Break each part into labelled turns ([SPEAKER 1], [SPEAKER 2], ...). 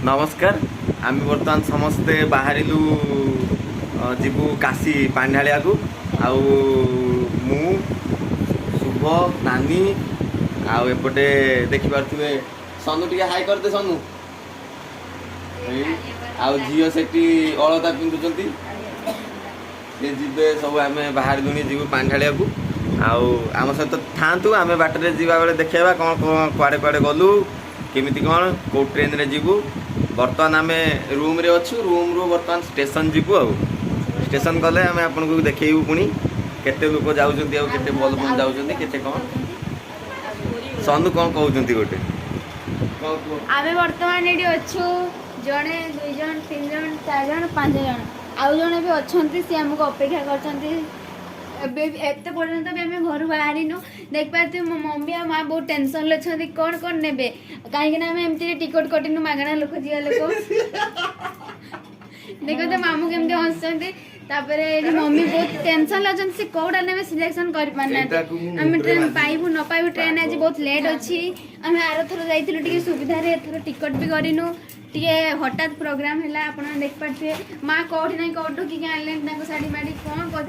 [SPEAKER 1] नमस्कार आम बर्तमान समस्ते बाहर जीवु काशी पांढालिया को आउ मु शुभ नानी आउ एपटे देखि पारथुवे सनु टिके हाई करते सनु आउ झील सेठी अलता पिंधुचंती ये जीवे सब आम बाहर दुनी जीवु पांढालिया को आउ आम सहित थांतु आम बाटर जीवा बेले देखा कौन कुआड़े कुआड़े गलु केमिति कौन कौ ट्रेन रे जीवु बर्तमान आम रूम रे अच्छु रूम रू बर्तमान स्टेशन जीवु आ स्टेशन गले आम आपन को देखैबु पुणी केते लोक जाउछंती आ केते बल बल जाउछंती केते कौन सनु कौन कहउछंती गोटे
[SPEAKER 2] आमे वर्तमान एडी अच्छु जणे 2 जण 3 जण 4 जण 5 जण आउ जणे भी अछंती से हमको अपेक्षा करछंती एते पर्यंत भी आम घर बाहरी नु देख पाते मो मम्मी आ माँ बहुत टेंशन अच्छे कौन कौन ने कहीं एमती टिकट कटिनु मागणा लोक झील लोक देख तो मामू केमती हंसते मम्मी बहुत टेंशन लगे से कौटा ने सिलेक्शन कर पाना आम ट्रेन पाइबू न पाइबू ट्रेन आज बहुत लेट अच्छी आम आर थर जाइए सुविधा एथर टिकट भी करूँ टे हठात प्रोग्राम है आप देख पारे माँ कौटी ना कौटू कि आने शाढ़ी माड़ी कौन कर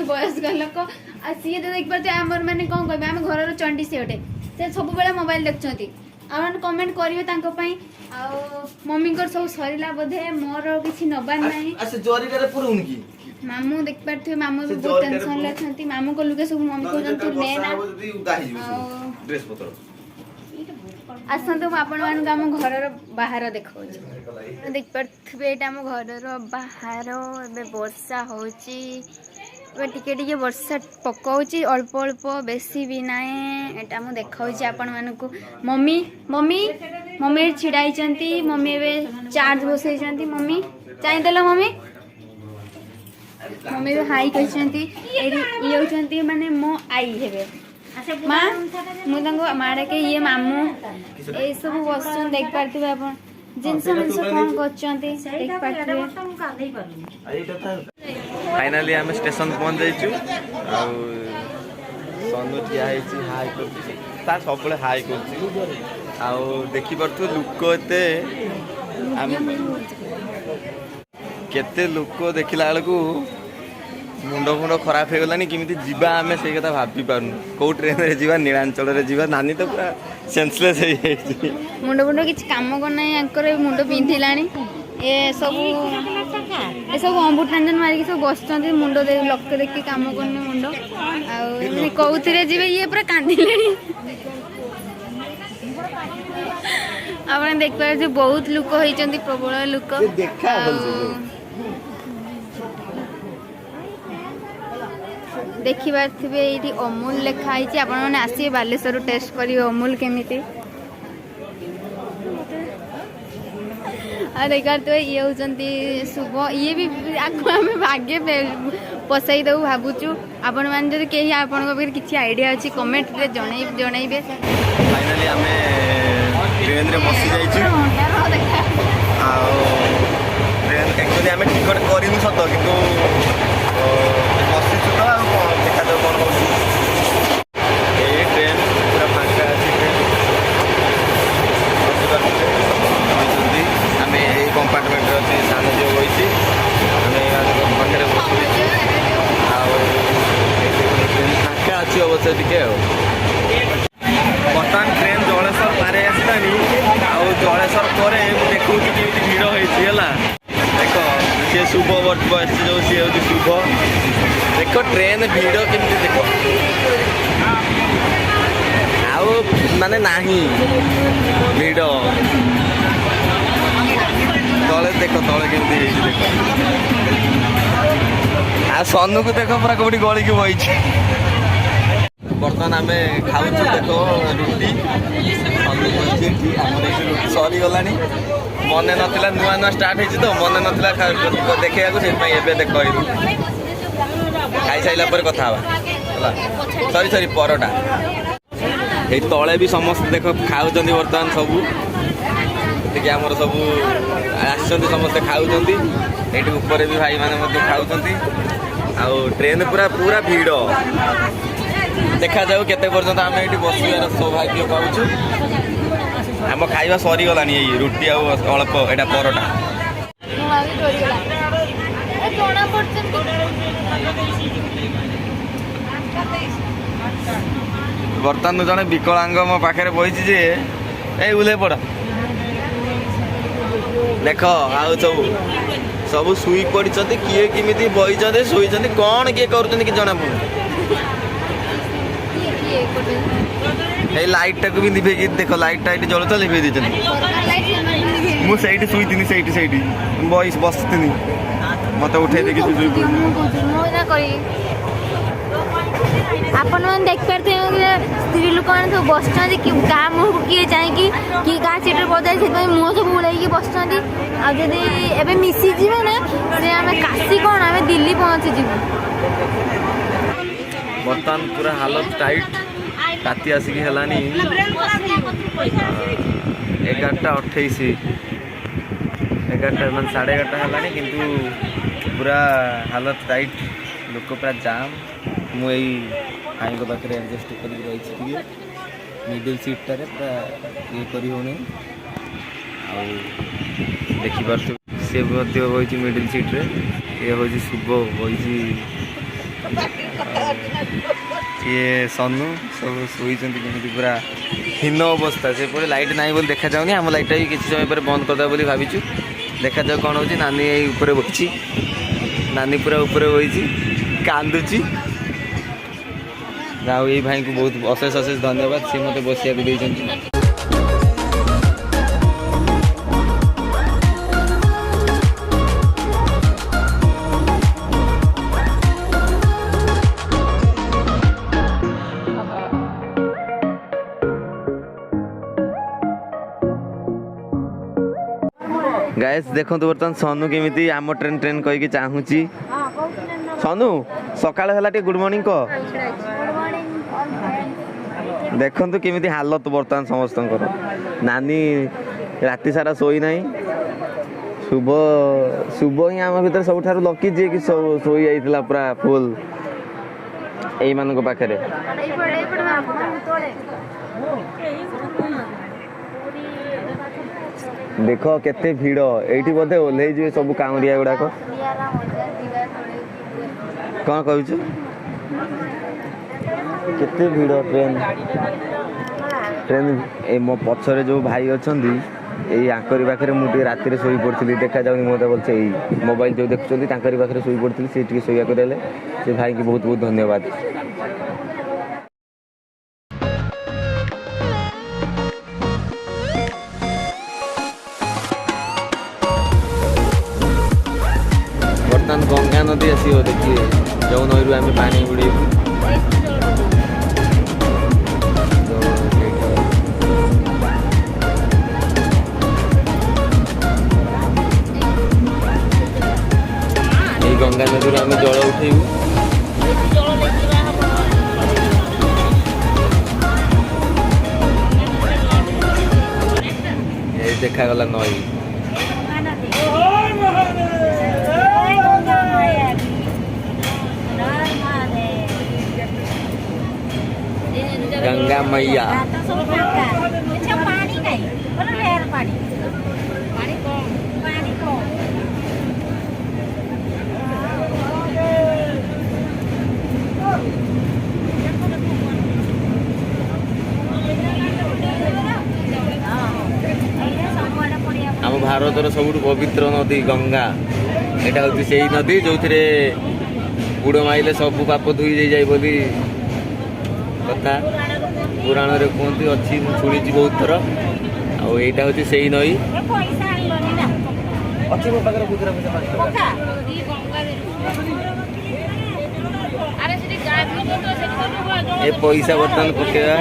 [SPEAKER 2] वयस्क लोक आ सी तो देख पारे आमर मैंने कौन कह आम घर चंडी सी गोटे से सब मोबाइल देखते आप कमेंट करेंगे मम्मी सब सरला बोधे मोर किसी नबार ना मामू देख पारे मामू बहुत टेंशन अच्छे मामू को लुके सब मम्मी कहते आसतु आपण मान आम घर बाहर देखा देख पारे आम घर बाहर ए वर्षा होची टिके टिके वर्षा पकाउची अल्प अल्प बेसी भी नाए एटा मु देखाउची आपण मानकु मम्मी मम्मी मम्मी छिड़ाई मम्मी ए चार्ज बसई मम्मी चाहि देला मम्मी मम्मी भी हाई कहते ये होती माने मो आई हेबे माँ मुझे माँ के ये मामू ये सब बसन देख पारे आप जिनस मिनस कौन कर
[SPEAKER 1] फाइनाली आम स्टेशन पहुंच जाइछु सनु ठिया हाई कर सब हाई कर देखी पार्थ लोक केते लोक देखला बेलू मुंड फुंड खराब हो गलानी किमिति जीवा आम से कथा भाभी पारनु कौ ट्रेन रे जीवा नीलांचल रे जीवा नानी तो पूरा सेंसलेस हो जाइए
[SPEAKER 2] मुंड फुंड किसी काम करना आंकर मुंड पिंधिलानी ए सब अमृतांजन मारिक सब बस मुंड लक देखी काम करने मुंड आ कौन जीवे ये पूरा कांदिले आप देख पारे बहुत लोक होती प्रबल लोक देखी पारे ये अमूल लिखाई आप आसिए बालेश्वर टेस्ट करेंगे अमूल केमिति देखा ये होती शुभ ये भी आम आगे पसाई देव भावुचु आपण मैंने कहीं आपन किसी आइडिया अच्छी कमेंट रे जनइबे
[SPEAKER 1] फाइनली आम ट्रेन रे बसी जाइछु ट्रेन एक्चुअली आम टिकट करूँ सत कि बसीचु तो देखा जाऊ कौन हो ट्रेन पूरा फांका अच्छी ट्रेन आम यही कंपार्टमेंट अच्छे सान जो बही आम पाखे बस फांका अच्छी अवश्य टे बर्तमान ट्रेन जलेश्वर पारे आसलानी जलेश्वर पर देखूँ कि भिड़ होगा देख सी शुभ बस जो सी हूँ शुभ देख ट्रेन भिड़ केमती देख आउ माने नाही भिड़ तले देख तले केमती देख आ सनु को देख पूरा कौटी गलिक बही बर्तमान आम खाऊ देख रुटी रुटी सरी गला मन ना नुआ नुआ स्टार्ट होती तो मन ना देखा से देख खाई सारा पर कथा सरी सरी परटा ये तले भी समस्त देख खाऊ बर्तमान सबू देखिए आमर सब समस्ते खाऊ ये ऊपर भी भाई मैंने खाऊ ट्रेन पूरा पूरा भिड़ देखा जाऊ केते पर्यंत आम ये बसार सौभाग्य पाऊँ आम खाଇବା ସରିଗଲାଣି ଏଇ ରୁଟି ଆଉ ଅଳ୍ପ ଏଇଟା ପରଟା।
[SPEAKER 2] ମୁଁ ଭାବି ଡରିଗଲା ଏ ଜଣା ପଡୁଛନ୍ତି।
[SPEAKER 1] ବର୍ତ୍ତମାନ ଜଣେ ବିକଳାଙ୍ଗ ମୋ ପାଖରେ ବଇଛି ଯେ ଏଇ ଉଲେଇ ପଡ ଦେଖ ଆଉ ସବୁ ଶୋଇ ପଡ଼ିଛନ୍ତି କିଏ କେମିତି ବଇଛନ୍ତି ଶୋଇଛନ୍ତି କ'ଣ କିଏ କରୁଛନ୍ତି କି ଜଣା ପଡୁନି। ଏଇ ଲାଇଟଟାକୁ ବି ଲିଭେଇକି ଦେଖ ଲାଇଟଟା ଏଇଠି ଜଳୁଥିଲା ଲିଭେଇ ଦେଇଛନ୍ତି। ମୁଁ ସେଇଠି ଶୋଇଥିଲି ସେଇଠି ବସିଥିଲି ମତେ ଉଠେଇ ଦେଇକି
[SPEAKER 2] ଆପଣମାନେ ଦେଖିପାରୁଥିବେ ସ୍ତ୍ରୀ ଲୋକମାନେ ସବୁ ବସିଛନ୍ତି କାହା ମୁହଁକୁ କିଏ ଚାହିଁକି କିଏ କାହା ସିଟ୍ରେ ବଜାଇ ସେଥିପାଇଁ ମୁହଁ ସବୁ ଉଳେଇକି ବସିଛନ୍ତି। ଆଉ ଯଦି ଏବେ ମିଶିଯିବେ ନା ସେ ଆମେ କାଶୀ କ'ଣ ଆମେ ଦିଲ୍ଲୀ ପହଞ୍ଚିଯିବୁ।
[SPEAKER 1] ବର୍ତ୍ତମାନ ପୁରା ହାଲତ ଟାଇଟ୍ ରାତି ଆସିକି ହେଲାଣି 11:28 ମାନେ 11:30 ହେଲାଣି କିନ୍ତୁ ପୁରା ହାଲତ ଟାଇଟ୍ ଲୋକ ପୁରା ଜାମ୍। ମୁଁ ଏଇ ଭାଇଙ୍କ ପାଖରେ ଆଡ଼ଜଷ୍ଟ କରିକି ରହିଛି ଟିକେ ମିଡ଼ିଲ୍ ସିଟ୍ଟାରେ ପୁରା ଇଏ କରି ହେଉନି। ଆଉ ଦେଖିପାରୁଥିବେ ସେ ମଧ୍ୟ ବହିଛି ମିଡ଼ିଲ୍ ସିଟ୍ରେ ଇଏ ହେଉଛି ଶୁଭ ବହିଛି ସିଏ ସନୁ ସବୁ ଶୋଇଛନ୍ତି କେମିତି ପୁରା ହୀନ ଅବସ୍ଥା। ସେପଟେ ଲାଇଟ୍ ନାହିଁ ବୋଲି ଦେଖାଯାଉନି ଆମ ଲାଇଟ୍ଟା ବି କିଛି ସମୟ ପରେ ବନ୍ଦ କରିଦେବା ବୋଲି ଭାବିଛୁ। ଦେଖାଯାଉ କ'ଣ ହେଉଛି। ନାନୀ ଏଇ ଉପରେ ବସିଛି ନାନୀ ପୁରା ଉପରେ ବସିଛି କାନ୍ଦୁଛି। ଆଉ ଏଇ ଭାଇଙ୍କୁ ବହୁତ ଅଶେଷ ଧନ୍ୟବାଦ ସେ ମୋତେ ବସିବାକୁ ଦେଇଛନ୍ତି। ଗାଇସ୍ ଦେଖନ୍ତୁ ବର୍ତ୍ତମାନ ସନୁ କେମିତି ଆମ ଟ୍ରେନ୍ କହିକି ଚାହୁଁଛି। ସନୁ ସକାଳ ହେଲା ଟିକେ ଗୁଡ୍ ମର୍ଣ୍ଣିଂ କହ। ଦେଖନ୍ତୁ କେମିତି ହାଲତ ବର୍ତ୍ତମାନ ସମସ୍ତଙ୍କର। ନାନୀ ରାତି ସାରା ଶୋଇନାହିଁ। ଶୁଭ ହିଁ ଆମ ଭିତରେ ସବୁଠାରୁ ଲକି ଯିଏକି ଶୋଇ ଯାଇଥିଲା ପୁରା ଫୁଲ୍ ଏଇମାନଙ୍କ ପାଖରେ। ଦେଖ କେତେ ଭିଡ଼ ଏଇଠି ବୋଧେ ଓହ୍ଲେଇ ଯିବେ ସବୁ କାଉଁରିଆ ଗୁଡ଼ାକ। କ'ଣ କହୁଛୁ କେତେ ଭିଡ଼ ଟ୍ରେନ୍ ଏ ମୋ ପଛରେ ଯେଉଁ ଭାଇ ଅଛନ୍ତି ଏଇ ଆଙ୍କରି ପାଖରେ ମୁଁ ଟିକେ ରାତିରେ ଶୋଇ ପଡ଼ିଥିଲି ଦେଖାଯାଉନି ମୋତେ ବୋଲছে ଏଇ ମୋବାଇଲ ଯେଉଁ ଦେଖୁଛନ୍ତି ତାଙ୍କରି ପାଖରେ ଶୋଇ ପଡ଼ିଥିଲି ସେ ଟିକେ ଶୋଇବାକୁ ଦେଲେ ସେ ଭାଇକି ବହୁତ ବହୁତ ଧନ୍ୟବାଦ। ବର୍ତ୍ତମାନ ଗଙ୍ଗା ନଦୀ ଆସିବ ଦେଖିବେ ଯେଉଁ ନଈରୁ ଆମେ ପାଣି ବୁଡ଼େଇବୁ। ଏଇ ଗଙ୍ଗା ନଦୀରୁ ଆମେ ଜଳ ଉଠେଇବୁ। ଏଇ ଦେଖାଗଲା ନଈ। गंगा मैया आम भारतर सबुठ पवित्र नदी गंगा एटा हूँ से नदी जो बुड़ माइले सब पाप धोई जाए बोली कथा पुराण रे कहती अच्छी शुणी बहुत थर आईटा हूँ से नई ए पैसा बर्तमान पकेगा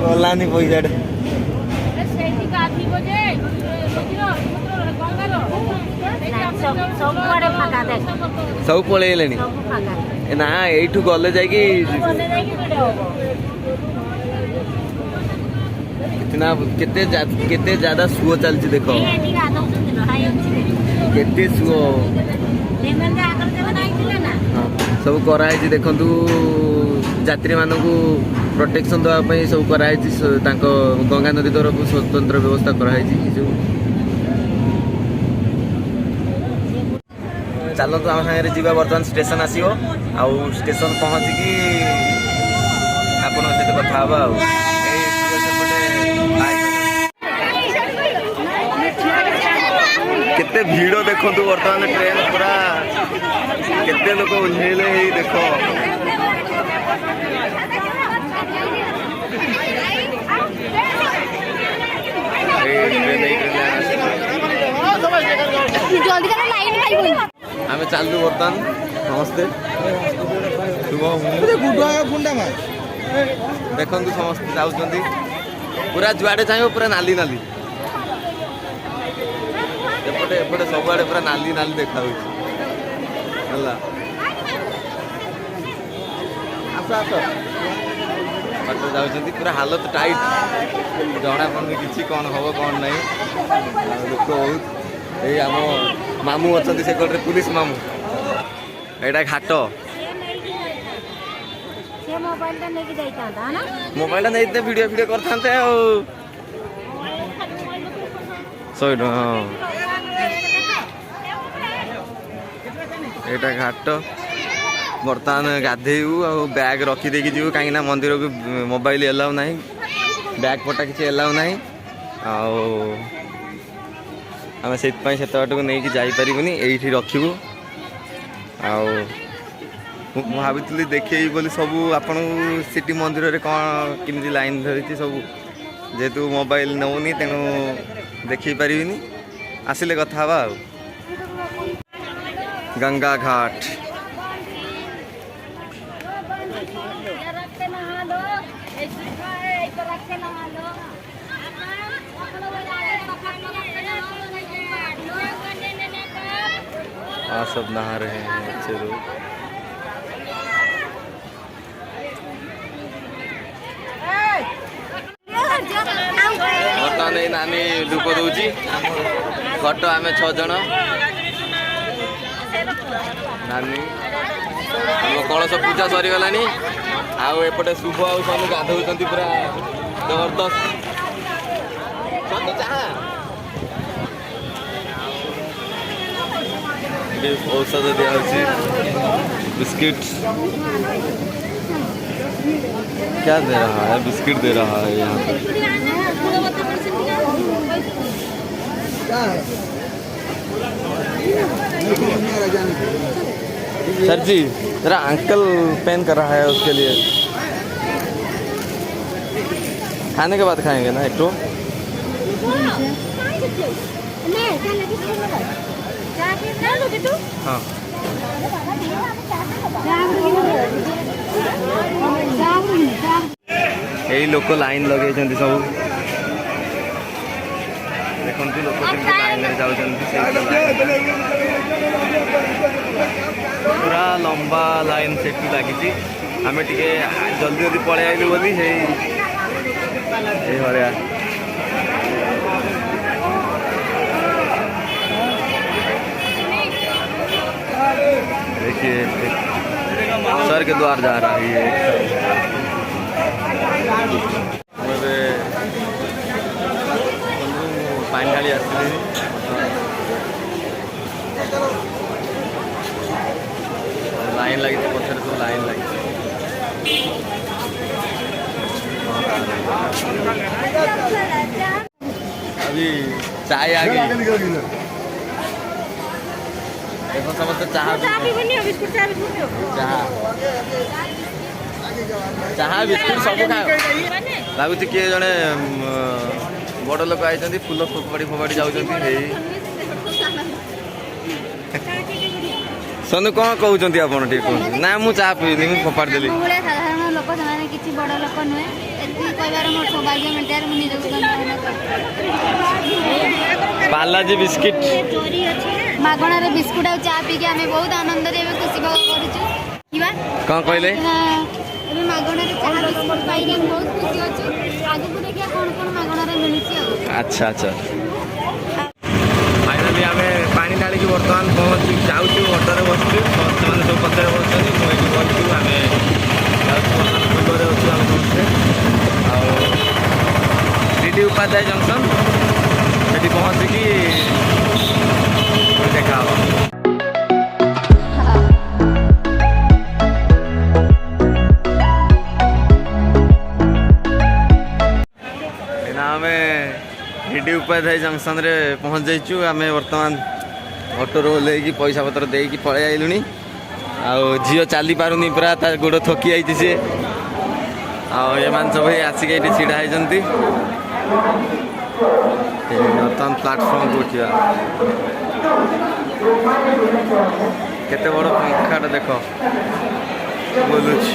[SPEAKER 1] गलानी पैसा सब पलैले ना यू गले जाके केते ज्यादा सुओ चलती देख केते सुओ सब कराई देखु यात्री मानक प्रोटेक्शन देवाई सब कराई गंगा नदी तरफ स्वतंत्र व्यवस्था कराई चलतु आम सागे जी बर्तमान स्टेशन आसो आउ स्टेशन पहुँचिकी आपण सहित कथा हाँ केते भीड़ देखु बर्तमान ट्रेन पूरा केते लोक ओह्लेले देख आम चलू बर्तमान समस्ते देखु समस्ते जाऊँ पूरा जुआड़े चाहिए पूरा नाली नाली एपटे एपटे सबुआड़े पूरा नाली नाली देखा बाटर जाऊँ पूरा हालत टाइट जना पड़े कि कौन हम कौन ना दुख बहुत ये आम मामू अच्छा से कटे पुलिस मामू यहाँ घाट मोबाइल नहीं वीडियो वीडियो करते सही हाँ यहाँ घाट बर्तमान गाधेबू आ बैग रखीदे जीव कहीं मंदिर को मोबाइल एलाउ ना बैग पटा किसी एलाउ ना आम से बाटक नहीं जापरूनी ये रखू भाई देखे बोली सब आपण सिटी मंदिर में कौन किमी लाइन धरी सब जेहेतु मोबाइल नौनी तेणु देखी पारिनी आसिले कथा हवा गंगा घाट सब नहा रहे हैं अच्छे लोग बर्तमान ये नानी लुक दूची घट आम 6 जन नानी कलश पूजा सरीगला आपटे शुभ आउ गाधौं पूरा जबरदस्त औषध दिया बिस्किट क्या दे रहा है बिस्किट दे रहा है यहाँ पे सर जी जरा अंकल पेन कर रहा है उसके लिए खाने के बाद खाएंगे ना एक तो हाँ यही लोक लाइन लगे सब देखते लोक लाइन जाऊँ पूरा लंबा लाइन से लगी आम टे जल्दी जल्दी पलि आइलु बोली भाया देखिए सर के द्वार जा रहा है ये पानी ढाली आसली लाइन लगी पचर सब लाइन लगी अभी चाय आ गई देखो समझते चाह बिस्कुट सब खा लगुच किए जड़े बड़ लोक आई फूल फोपाड़ी फोपाड़ी जाऊँ सोनू कौन कहते आप ना मुझे चाह पीनी मुझे फोपाड़ी देली
[SPEAKER 2] साधारण लोक किसी बड़ लोक नुहे कहबार मोर सौभाग्य मिटार
[SPEAKER 1] बालाजी बिस्किट
[SPEAKER 2] मागणार बिस्कुट आ चा पी आम बहुत आनंद खुशी कौन कहले मागणार चाह बिस्कुट पाई बहुत खुशी अच्छे आगे को देखिए कौन कौन मागणार मिलूँ।
[SPEAKER 1] अच्छा अच्छा फाइनली आम ପାଣି ଢାଳିକି ବର୍ତ୍ତମାନ ପହଞ୍ଚି ଯାଉଛୁ ଅଟୋରେ ବସୁଛୁ ସେମାନେ ସବୁ ପଛରେ ବସୁଛନ୍ତି ମୁଁ ଏଇଠି ବସିଛୁ ଆମେ ଯାଉଛୁ ବର୍ତ୍ତମାନ ପୂର୍ବରେ ଅଛୁ ଆମେ ସମସ୍ତେ ଆଉ ଡିଡି ଉପାଧ୍ୟାୟ ଜଙ୍କସନ୍ ସେଠି ପହଞ୍ଚିକି ଦେଖା ହବ। ଆମେ ଡିଡି ଉପାଧ୍ୟାୟ ଜଙ୍କସନ୍ରେ ପହଞ୍ଚି ଯାଇଛୁ ଆମେ ବର୍ତ୍ତମାନ ଅଟୋରୁ ଓହ୍ଲେଇକି ପଇସା ପତ୍ର ଦେଇକି ପଳେଇ ଆଇଲୁଣି ଆଉ ଝିଅ ଚାଲି ପାରୁନି ପୁରା ତା ଗୋଡ଼ ଥକି ଯାଇଛି ସିଏ ଆଉ ଏମାନେ ସବୁ ଆସିକି ଏଇଠି ଛିଡ଼ା ହେଇଛନ୍ତି ବର୍ତ୍ତମାନ ପ୍ଲାଟଫର୍ମକୁ ଉଠିବା କେତେ ବଡ଼ ପଙ୍ଖାଟା ଦେଖ ବୁଲୁଛି।